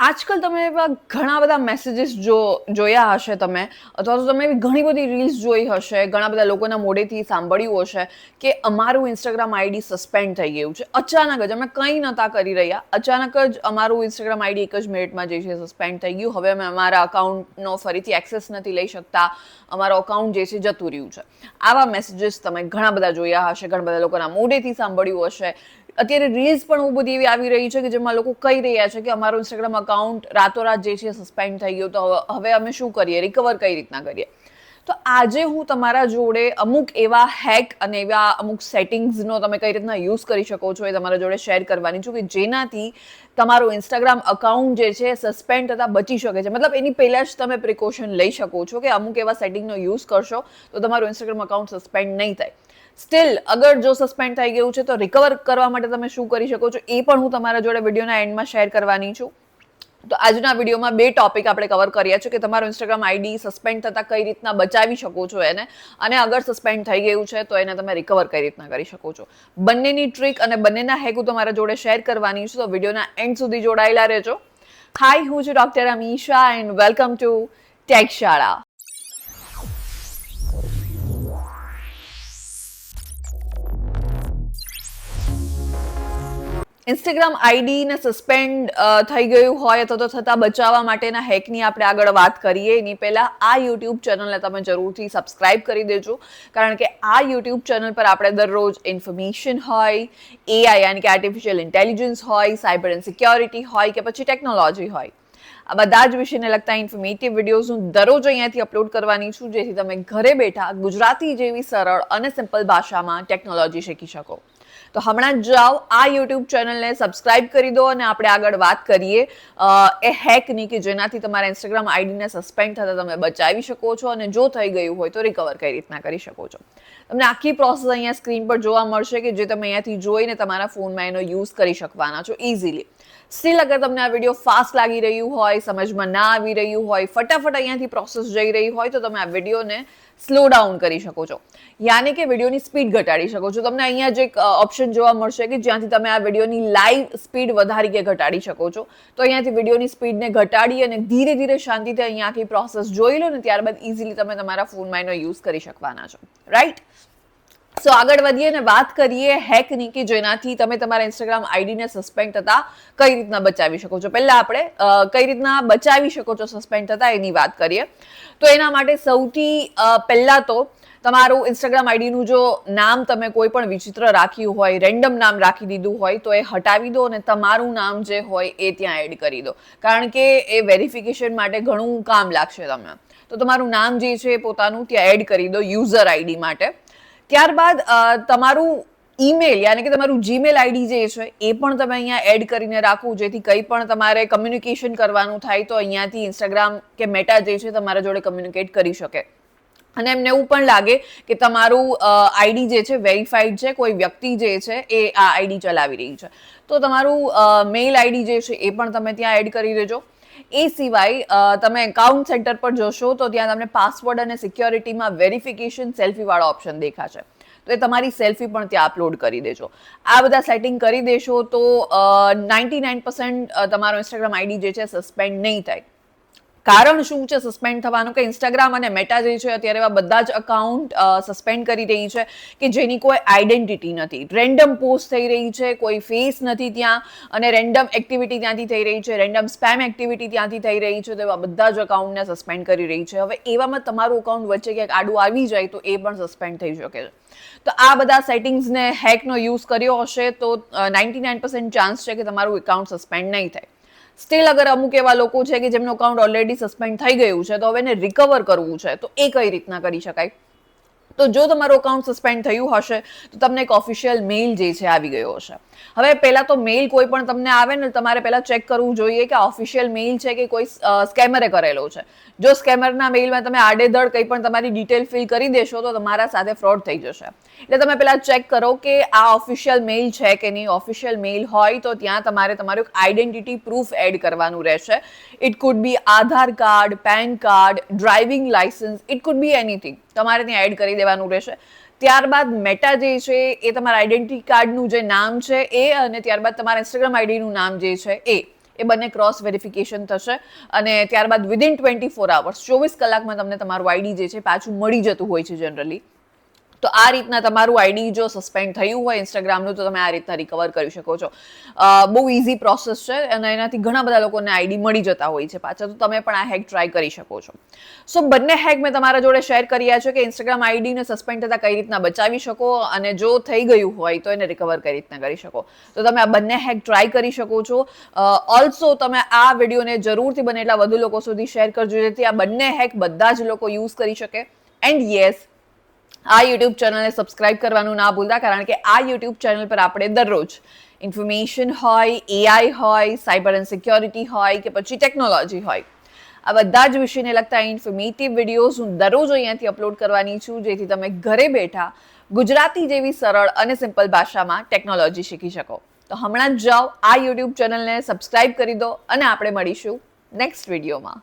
આજકાલ તમે એવા ઘણા બધા મેસેજીસ જોયા હશે તમે, અથવા તો તમે એવી ઘણી બધી રીલ્સ જોઈ હશે, ઘણા બધા લોકોના મોઢેથી સાંભળ્યું હશે કે અમારું ઇન્સ્ટાગ્રામ આઈડી સસ્પેન્ડ થઈ ગયું છે. અચાનક જ અમે કંઈ નહોતા કરી રહ્યા, અચાનક જ અમારું ઇન્સ્ટાગ્રામ આઈડી એક જ મિનિટમાં જે છે સસ્પેન્ડ થઈ ગયું. હવે અમે અમારા અકાઉન્ટનો ફરીથી એક્સેસ નથી લઈ શકતા, અમારો અકાઉન્ટ જે છે જતું રહ્યું છે. આવા મેસેજીસ તમે ઘણા બધા જોયા હશે, ઘણા બધા લોકોના મોઢેથી સાંભળ્યું હશે. અત્યારે રીલ્સ પણ બહુ બધી એવી આવી રહી છે કે જેમાં લોકો કહી રહ્યા છે કે અમારું ઇન્સ્ટાગ્રામ અકાઉન્ટ રાતોરાત જે છે સસ્પેન્ડ થઈ ગયું, તો હવે અમે શું કરીએ, રિકવર કઈ રીતના કરીએ. તો આજે હું તમારા જોડે અમુક એવા હેક અને એવા અમુક સેટિંગ્સનો તમે કઈ રીતના યુઝ કરી શકો છો એ તમારા જોડે શેર કરવાની છું, કે જેનાથી તમારું ઇન્સ્ટાગ્રામ અકાઉન્ટ જે છે સસ્પેન્ડ થતાં બચી શકે છે. મતલબ એની પહેલાં જ તમે પ્રિકોશન લઈ શકો છો કે અમુક એવા સેટિંગનો યુઝ કરશો તો તમારું ઇન્સ્ટાગ્રામ અકાઉન્ટ સસ્પેન્ડ નહીં થાય. સ્ટીલ અગર જો સસ્પેન્ડ થઈ ગયું છે તો રિકવર કરવા માટે તમે શું કરી શકો છો એ પણ હું તમારા જોડે વિડીયોના એન્ડમાં શેર કરવાની છું. તો આજના વિડીયોમાં 2 ટોપિક આપણે કવર કર્યા છે કે તમારું ઇન્સ્ટાગ્રામ આઈડી સસ્પેન્ડ થતાં કઈ રીતના બચાવી શકો છો એને, અને અગર સસ્પેન્ડ થઈ ગયું છે તો એને તમે રિકવર કઈ રીતના કરી શકો છો. બંનેની ટ્રીક અને બંનેના હેક હું તમારા જોડે શેર કરવાની છું, તો વિડીયોના એન્ડ સુધી જોડાયેલા રહેજો. હાય, હું છું doctor Amisha and welcome to take શાળા. ઇન્સ્ટાગ્રામ આઈડીને સસ્પેન્ડ થઈ ગયું હોય અથવા તો થતાં બચાવવા માટેના હેકની આપણે આગળ વાત કરીએ એની પહેલાં આ યુટ્યુબ ચેનલને તમે જરૂરથી સબસ્ક્રાઇબ કરી દેજો, કારણ કે આ યુટ્યુબ ચેનલ પર આપણે દરરોજ ઇન્ફોર્મેશન હોય, એઆઈ યાની કે આર્ટિફિશિયલ ઇન્ટેલિજન્સ હોય, સાયબર એન્ડ સિક્યોરિટી હોય કે પછી ટેકનોલોજી હોય, આ બધા જ વિષયને લગતા ઇન્ફોર્મેટિવ વિડીયોઝ હું દરરોજ અહીંયાથી અપલોડ કરવાની છું, જેથી તમે ઘરે બેઠા ગુજરાતી જેવી સરળ અને સિમ્પલ ભાષામાં ટેકનોલોજી શીખી શકો. તો હમણાં જ જાઓ, આ યુટ્યુબ ચેનલને સબસ્ક્રાઇબ કરી દો અને આપણે આગળ વાત કરીએ એ હેકની કે જેનાથી તમારા ઇન્સ્ટાગ્રામ આઈડીને સસ્પેન્ડ થતાં તમે બચાવી શકો છો, અને જો થઈ ગયું હોય તો રિકવર કઈ રીતના કરી શકો છો. તમને આખી પ્રોસેસ અહીંયા સ્ક્રીન પર જોવા મળશે કે જે તમે અહીંયાથી જોઈને તમારા ફોનમાં એનો યુઝ કરી શકવાના છો ઇઝીલી. સ્ટીલ અગર તમને આ વિડીયો ફાસ્ટ લાગી રહ્યું હોય, સમજમાં ના આવી રહ્યું હોય, ફટાફટ અહીંયાથી પ્રોસેસ જઈ રહી હોય તો તમે આ વિડીયોને સ્લો ડાઉન કરી શકો છો, યાની કે વિડીયોની સ્પીડ ઘટાડી શકો છો. તમને અહીંયા જે ઓપ્શન જોવા મળશે કે જ્યાંથી તમે આ વિડીયોની લાઈવ સ્પીડ વધારી કે ઘટાડી શકો છો, તો અહીંયાથી વિડીયોની સ્પીડને ઘટાડી અને ધીરે ધીરે શાંતિથી અહીંયા આખી પ્રોસેસ જોઈ લો ને ત્યારબાદ ઇઝીલી તમે તમારા ફોનમાં એનો યુઝ કરી શકવાના છો, રાઈટ? સો આગળ વધીએ અને વાત કરીએ હેકની કે જેનાથી તમે તમારા ઇન્સ્ટાગ્રામ આઈડીને સસ્પેન્ડ થતાં કઈ રીતના બચાવી શકો છો. પહેલા આપણે કઈ રીતના બચાવી શકો છો સસ્પેન્ડ થતાં એની વાત કરીએ. તો એના માટે સૌથી પહેલા તો તમારું ઇન્સ્ટાગ્રામ આઈડીનું જો નામ તમે કોઈ પણ વિચિત્ર રાખ્યું હોય, રેન્ડમ નામ રાખી દીધું હોય, તો એ હટાવી દો અને તમારું નામ જે હોય એ ત્યાં એડ કરી દો, કારણ કે એ વેરિફિકેશન માટે ઘણું કામ લાગશે તમને. તો તમારું નામ જે છે એ પોતાનું ત્યાં એડ કરી દો યુઝર આઈડી માટે. ત્યારબાદ તમારું ઈમેલ યાની કે તમારું જીમેલ આઈડી જે છે એ પણ તમે અહીંયા એડ કરીને રાખવું, જેથી કંઈ પણ તમારે કમ્યુનિકેશન કરવાનું થાય તો અહીંયાથી ઇન્સ્ટાગ્રામ કે મેટા જે છે તમારા જોડે કમ્યુનિકેટ કરી શકે. અને એમને એવું પણ લાગે કે તમારું આઈડી જે છે વેરીફાઈડ છે, કોઈ વ્યક્તિ જે છે એ આ આઈડી ચલાવી રહી છે, તો તમારું મેઇલ આઈડી જે છે એ પણ તમે ત્યાં એડ કરી દેજો. એ સિવાય તમે એકાઉન્ટ સેન્ટર પર જશો તો ત્યાં તમને પાસવર્ડ અને સિક્યોરિટીમાં વેરિફિકેશન સેલ્ફીવાળો ઓપ્શન દેખાશે, તો એ તમારી સેલ્ફી પણ ત્યાં અપલોડ કરી દેજો. આ બધા સેટિંગ કરી દેશો તો 99% તમારો ઇન્સ્ટાગ્રામ આઈડી જે છે સસ્પેન્ડ નહીં થાય. કારણ શું છે સસ્પેન્ડ થવાનું, કે ઇન્સ્ટાગ્રામ અને મેટા જે છે અત્યારે એવા બધા જ અકાઉન્ટ સસ્પેન્ડ કરી રહી છે કે જેની કોઈ આઈડેન્ટિટી નથી, રેન્ડમ પોસ્ટ થઈ રહી છે, કોઈ ફેસ નથી ત્યાં, અને રેન્ડમ એક્ટિવિટી ત્યાંથી થઈ રહી છે, રેન્ડમ સ્પેમ એક્ટિવિટી ત્યાંથી થઈ રહી છે, તો એવા બધા જ અકાઉન્ટને સસ્પેન્ડ કરી રહી છે. હવે એવામાં તમારું અકાઉન્ટ વચ્ચે ક્યાંક આડું આવી જાય તો એ પણ સસ્પેન્ડ થઈ શકે છે. તો આ બધા સેટિંગ્સને હેકનો યુઝ કર્યો હશે તો 99% ચાન્સ છે કે તમારું એકાઉન્ટ સસ્પેન્ડ નહીં થાય. સ્ટીલ અગર અમુક એવા લોકો છે કે જેમનું અકાઉન્ટ ઓલરેડી સસ્પેન્ડ થઈ ગયું છે તો હવે એને રિકવર કરવું છે, તો એ કઈ રીતના કરી શકાય? તો જો તમારું અકાઉન્ટ સસ્પેન્ડ થયું હશે તો તમને એક ઓફિશિયલ મેઇલ જે છે આવી ગયો હશે. હવે પહેલા તો મેઇલ કોઈ પણ તમને આવે ને તમારે પહેલા ચેક કરવું જોઈએ કે ઓફિશિયલ મેઇલ છે કે કોઈ સ્કેમરે કરેલો છે. જો સ્કેમરના મેઇલમાં તમે આડેધડ કંઈ પણ તમારી ડિટેલ ફિલ કરી દેશો તો તમારા સાથે ફ્રોડ થઈ જશે. એટલે તમે પહેલા ચેક કરો કે આ ઓફિશિયલ મેઇલ છે કે નહીં. ઓફિશિયલ મેઇલ હોય તો ત્યાં તમારે તમારું આઈડેન્ટિટી પ્રૂફ એડ કરવાનું રહેશે. It could B Aadhaar card, PAN card, driving licence, it could B anything, તમારે ત્યાં એડ કરી દેવાનું રહેશે. ત્યારબાદ મેટા જે છે એ તમારા આઈડેન્ટિટી કાર્ડનું જે નામ છે એ, અને ત્યારબાદ તમારા ઇન્સ્ટાગ્રામ આઈડીનું નામ જે છે એ બંને ક્રોસ વેરિફિકેશન થશે અને ત્યારબાદ વિધિન 24 hours 24 કલાકમાં તમને તમારું આઈડી જે છે પાછું મળી જતું હોય છે જનરલી. તો આ રીતના તમારું આઈડી જો સસ્પેન્ડ થયું હોય ઇન્સ્ટાગ્રામનું તો તમે આ રીતના રિકવર કરી શકો છો. બહુ ઇઝી પ્રોસેસ છે અને એનાથી ઘણા બધા લોકોને આઈડી મળી જતા હોય છે પાછા, તો તમે પણ આ હેક ટ્રાય કરી શકો છો. સો બંને હેક મેં તમારા જોડે શેર કર્યા છે કે ઇન્સ્ટાગ્રામ આઈડીને સસ્પેન્ડ થતાં કઈ રીતના બચાવી શકો અને જો થઈ ગયું હોય તો એને રિકવર કઈ રીતના કરી શકો. તો તમે આ બંને હેક ટ્રાય કરી શકો છો. ઓલ્સો તમે આ વિડીયોને જરૂરથી બને એટલા વધુ લોકો સુધી શેર કરજો જેથી આ બંને હેક બધા જ લોકો યુઝ કરી શકે. એન્ડ યસ, આ યુટ્યુબ ચેનલને સબસ્ક્રાઇબ કરવાનું ના ભૂલતા, કારણ કે આ યુટ્યુબ ચેનલ પર આપણે દરરોજ ઇન્ફોર્મેશન હોય, એઆઈ હોય, સાયબર એન્ડ સિક્યોરિટી હોય કે પછી ટેકનોલોજી હોય, આ બધા જ વિષયને લગતા ઇન્ફોર્મેટિવ વિડીયોઝ હું દરરોજ અહીંયાથી અપલોડ કરવાની છું, જેથી તમે ઘરે બેઠા ગુજરાતી જેવી સરળ અને સિમ્પલ ભાષામાં ટેકનોલોજી શીખી શકો. તો હમણાં જ જાઓ, આ યુટ્યુબ ચેનલને સબસ્ક્રાઇબ કરી દો અને આપણે મળીશું નેક્સ્ટ વિડીયોમાં.